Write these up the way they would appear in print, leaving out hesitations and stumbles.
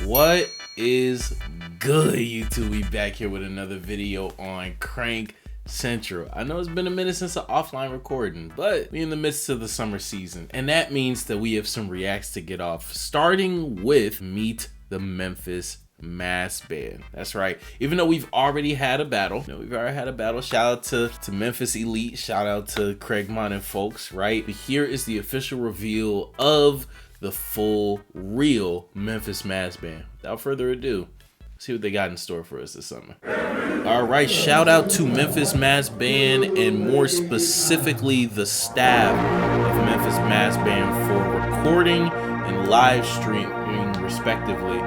What is good, YouTube? We back here with another video on Crank Central. I know it's been a minute since an offline recording, but we in the midst of the summer season, and that means that we have some reacts to get off, starting with Meet the Memphis Mass Band. That's right. Even though we've already had a battle, shout out to Memphis Elite, shout out to Craig Mon and folks, right? But here is the official reveal of the full real Memphis Mass Band. Without further ado, see what they got in store for us this summer. All right, shout out to Memphis Mass Band, and more specifically the staff of Memphis Mass Band, for recording and live streaming respectively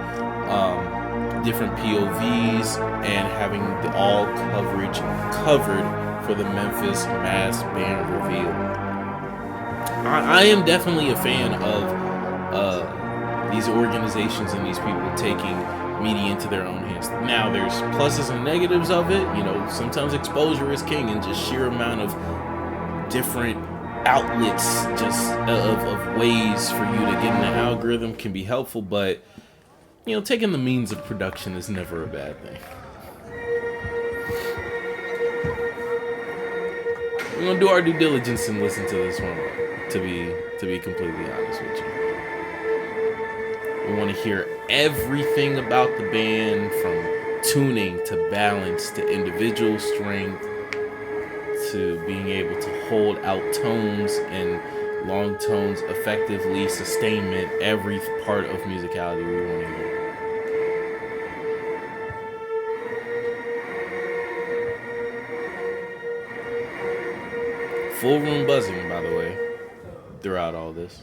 different POVs and having all coverage covered for the Memphis Mass Band reveal. I am definitely a fan of these organizations and these people taking media into their own hands. Now, there's pluses and negatives of it. You know, sometimes exposure is king, and just sheer amount of different outlets, just of ways for you to get in the algorithm can be helpful, but you know, taking the means of production is never a bad thing. We're gonna do our due diligence and listen to this one, to be completely honest with you. We want to hear everything about the band, from tuning to balance to individual strength to being able to hold out tones and long tones effectively, sustainment, every part of musicality we want to hear. Full room buzzing, by the way, throughout all this.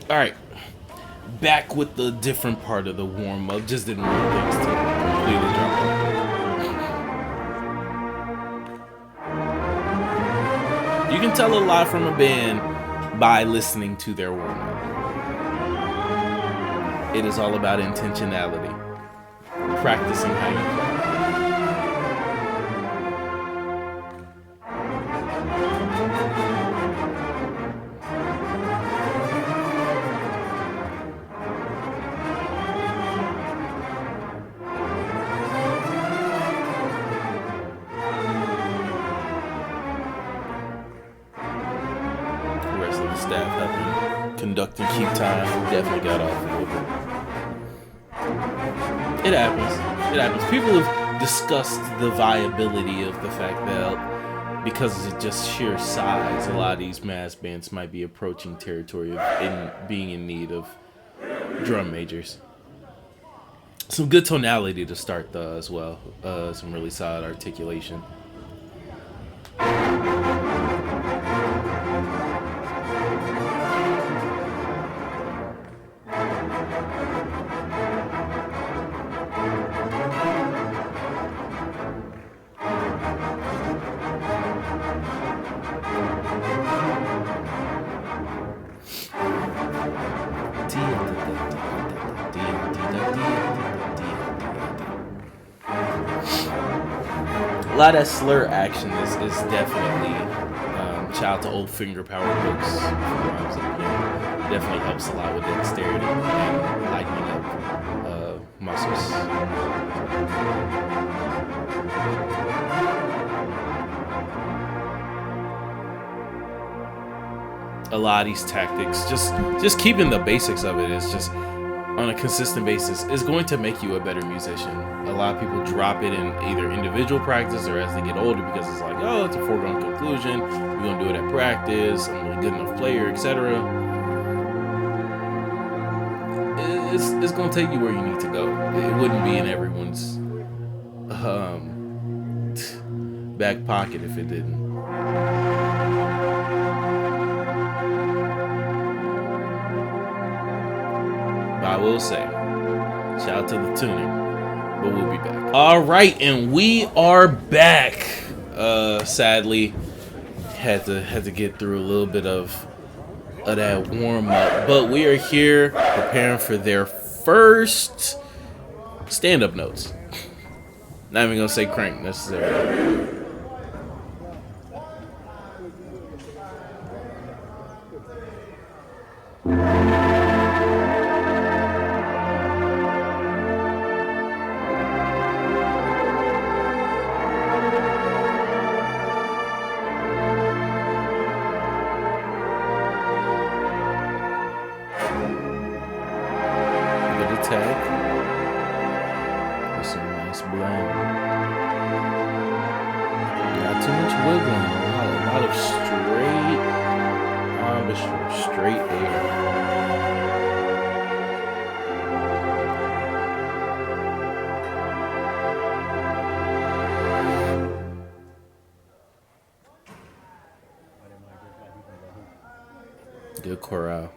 All right, back with the different part of the warm-up. Just didn't want things to completely drop off. You can tell a lot from a band by listening to their warm-up. It is all about intentionality, practicing how you play. Staff helping conduct and keep time. Definitely got off a little bit. It happens. People have discussed the viability of the fact that because of just sheer size, a lot of these mass bands might be approaching territory of being in need of drum majors. Some good tonality to start as well. Some really solid articulation. A lot of slur action is definitely shout out to old finger power hooks. Definitely helps a lot with dexterity and lightening up muscles. A lot of these tactics, just keeping the basics of it, is just on a consistent basis is going to make you a better musician. A lot of people drop it in either individual practice or as they get older, because it's like, oh, it's a foregone conclusion, we're gonna do it at practice, I'm a good enough player, etc. It's gonna take you where you need to go. It wouldn't be in everyone's back pocket if it didn't. But I will say, shout out to the tuning, but we'll be back. All right, and we are back. Sadly, Had to get through a little bit of that warm up, but we are here preparing for their first stand-up notes. Not even gonna say crank necessarily. With some nice blend. Not too much wiggling. A lot of straight air. Good chorale.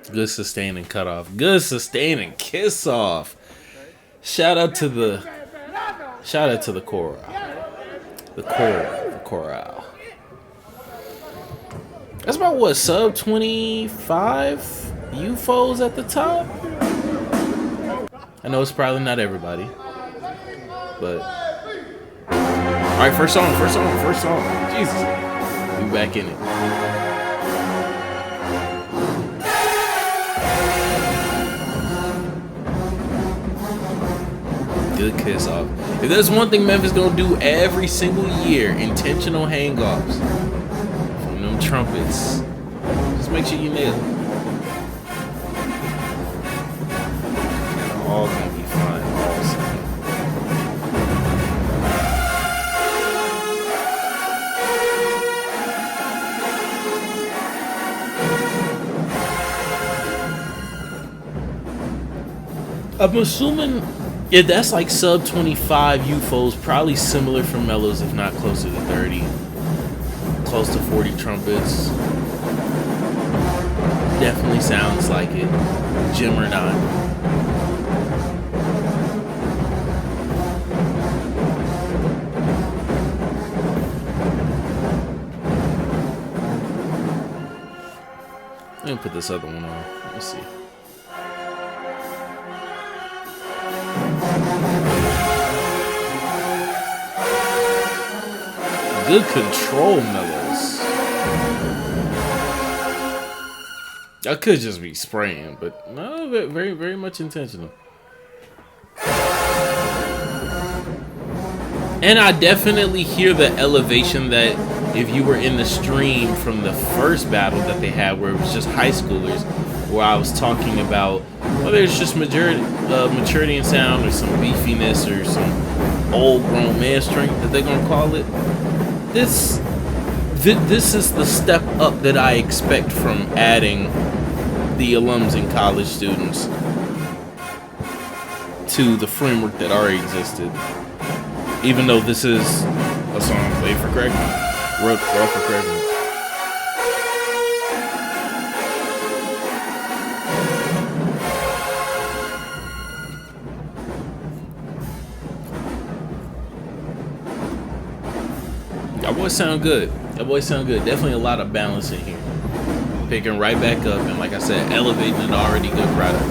Good sustain and cut off. Good sustain and kiss off. Shout out to the chorale. The chorale. That's about what, sub 25 UFOs at the top? I know it's probably not everybody. But alright, first song. Jesus. We back in it. Good kiss off. If there's one thing Memphis gonna do every single year, intentional hang-offs from them trumpets. Just make sure you nail it. All gonna be fine. All same. I'm assuming. Yeah, that's like sub 25 UFOs, probably similar for mellows, if not closer to 30. Close to 40 trumpets. Definitely sounds like it. Jim or not. Let me put this other one on. Let's see. Good control mellows. I could just be spraying, but no, very, very much intentional. And I definitely hear the elevation that if you were in the stream from the first battle that they had, where it was just high schoolers, where I was talking about whether it's just maturity in sound or some beefiness or some old grown man strength that they're gonna call it. This is the step up that I expect from adding the alums and college students to the framework that already existed. Even though this is a song played for Craigman, wrote for Craigman. That boy sound good. Definitely a lot of balance in here. Picking right back up and, like I said, elevating an already good product.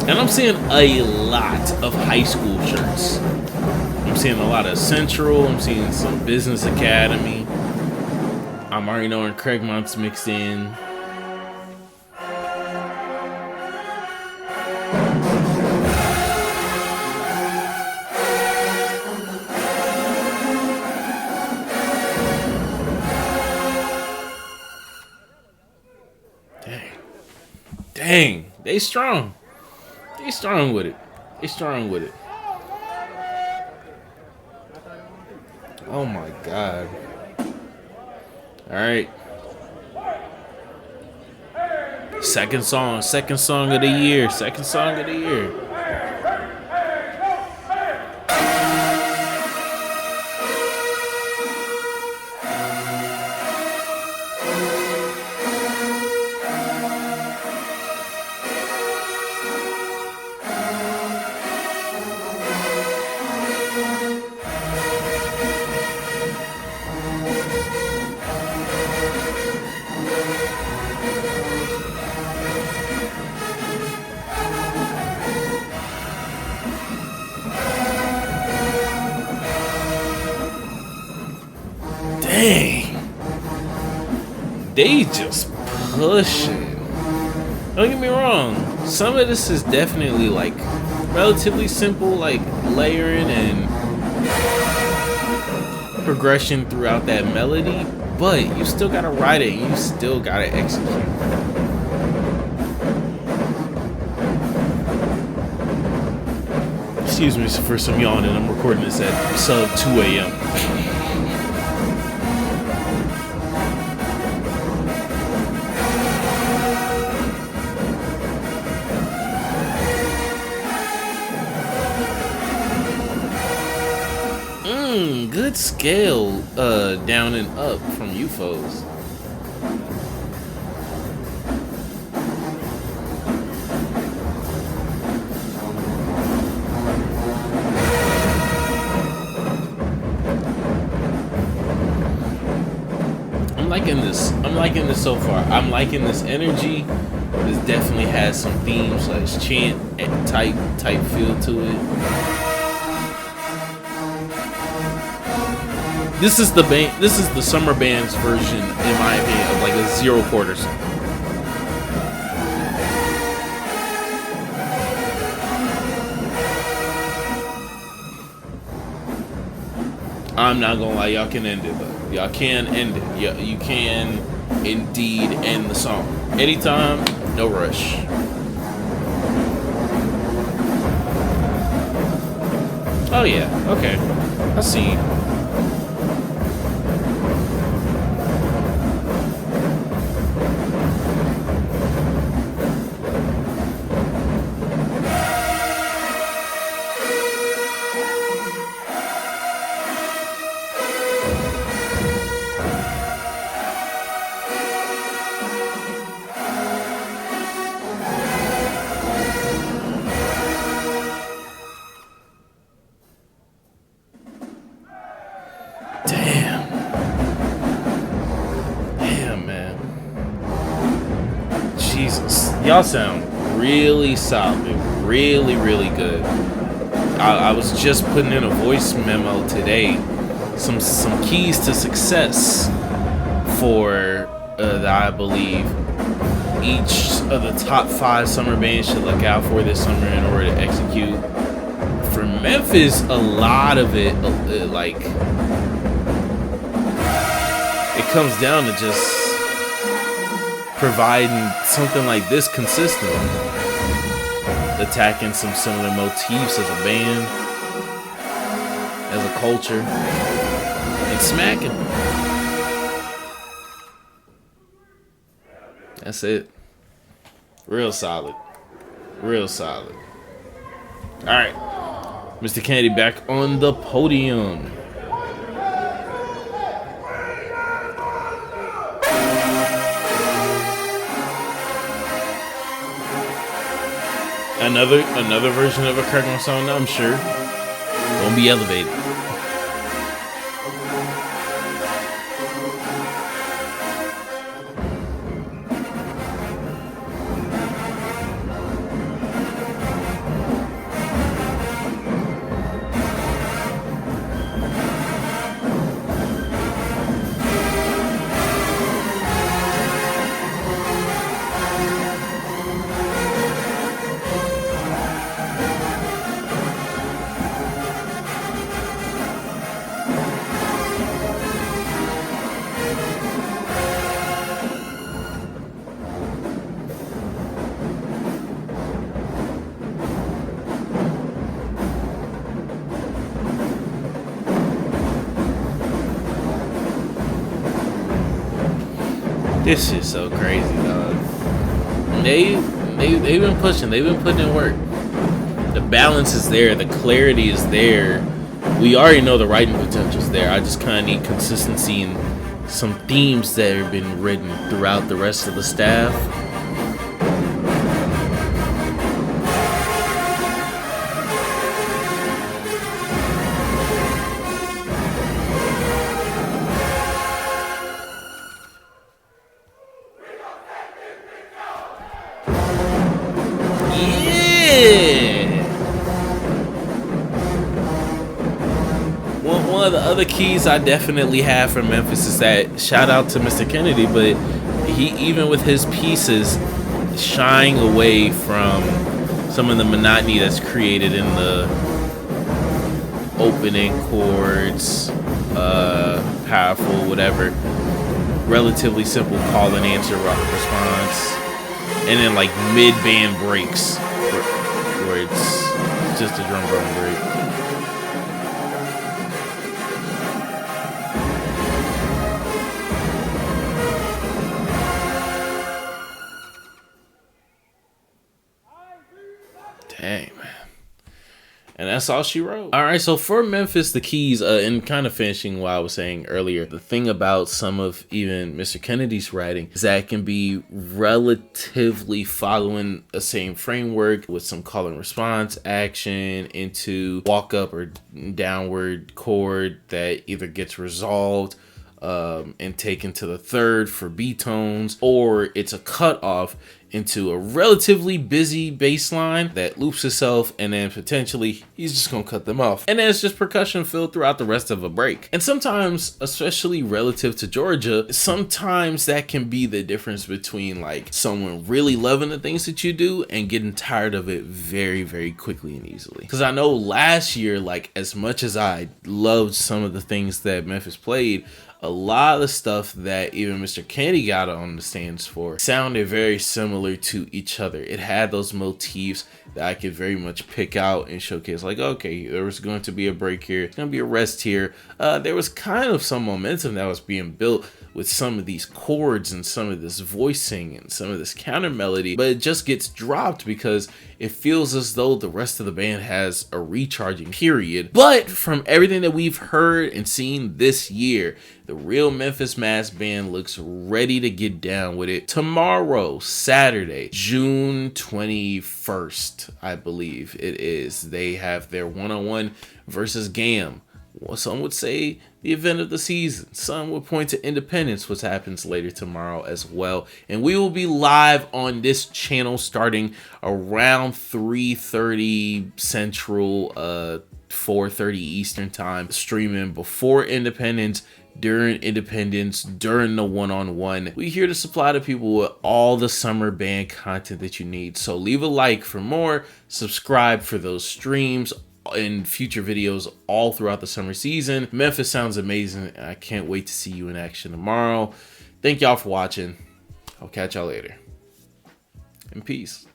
And I'm seeing a lot of high school shirts. I'm seeing a lot of Central. I'm seeing some Business Academy. I'm already knowing Craigmont's mixed in. Dang, they strong. They strong with it. They strong with it. Oh my God. All right. Second song of the year. Second song of the year. Dang. They just pushing. Don't get me wrong. Some of this is definitely like relatively simple, like layering and progression throughout that melody, but you still gotta write it. You still gotta execute. Excuse me for some yawning. I'm recording this at sub 2 a.m. Good scale down and up from UFOs. I'm liking this so far. I'm liking this energy. This definitely has some themes / chant type feel to it. This is the summer band's version, in my opinion, of like a zero quarters. I'm not gonna lie, y'all can end it though. Y'all can end it. You can indeed end the song. Anytime, no rush. Oh yeah, okay. I see. Damn, man. Jesus. Y'all sound really solid. Really, really good. I was just putting in a voice memo today. Some keys to success for I believe each of the top 5 summer bands should look out for this summer in order to execute. For Memphis, a lot of it, like, it comes down to just providing something like this consistently. Attacking some similar motifs as a band, as a culture, and smacking. That's it. Real solid. Real solid. Alright. Mr. Kennedy back on the podium. Another version of a Kirkland song, I'm sure. Gonna be elevated. It's just so crazy, dog. They've been pushing. They've been putting in work. The balance is there. The clarity is there. We already know the writing potential is there. I just kind of need consistency and some themes that have been written throughout the rest of the staff. One of the other keys I definitely have for Memphis is that shout out to Mr. Kennedy, but he, even with his pieces, shying away from some of the monotony that's created in the opening chords, powerful, whatever, relatively simple call and answer response, and then like mid-band breaks where it's just a drum break. Dang, man. And that's all she wrote. All right, so for Memphis, the keys, and kind of finishing what I was saying earlier, the thing about some of even Mr. Kennedy's writing is that it can be relatively following a same framework with some call and response action into walk up or downward chord that either gets resolved and taken to the third for B tones, or it's a cut off into a relatively busy bass line that loops itself, and then potentially he's just gonna cut them off, and then it's just percussion filled throughout the rest of a break. And sometimes, especially relative to Georgia, sometimes that can be the difference between like someone really loving the things that you do and getting tired of it very, very quickly and easily. Because I know last year, like, as much as I loved some of the things that Memphis played, a lot of the stuff that even Mr. Kennedy got on the stands for sounded very similar to each other. It had those motifs that I could very much pick out and showcase, like, okay, there was going to be a break here, there's going to be a rest here. There was kind of some momentum that was being built with some of these chords and some of this voicing and some of this counter melody, but it just gets dropped because it feels as though the rest of the band has a recharging period. But from everything that we've heard and seen this year, the real Memphis Mass Band looks ready to get down with it. Tomorrow, Saturday, June 21st, I believe it is, they have their one-on-one versus GAM. Well, some would say the event of the season. Some would point to Independence, which happens later tomorrow as well. And we will be live on this channel starting around 3:30 Central, 4:30 Eastern time, streaming before Independence, during Independence, during the one-on-one. We're here to supply the people with all the summer band content that you need. So leave a like for more, subscribe for those streams and future videos all throughout the summer season. Memphis sounds amazing, and I can't wait to see you in action tomorrow. Thank y'all for watching. I'll catch y'all later. And peace.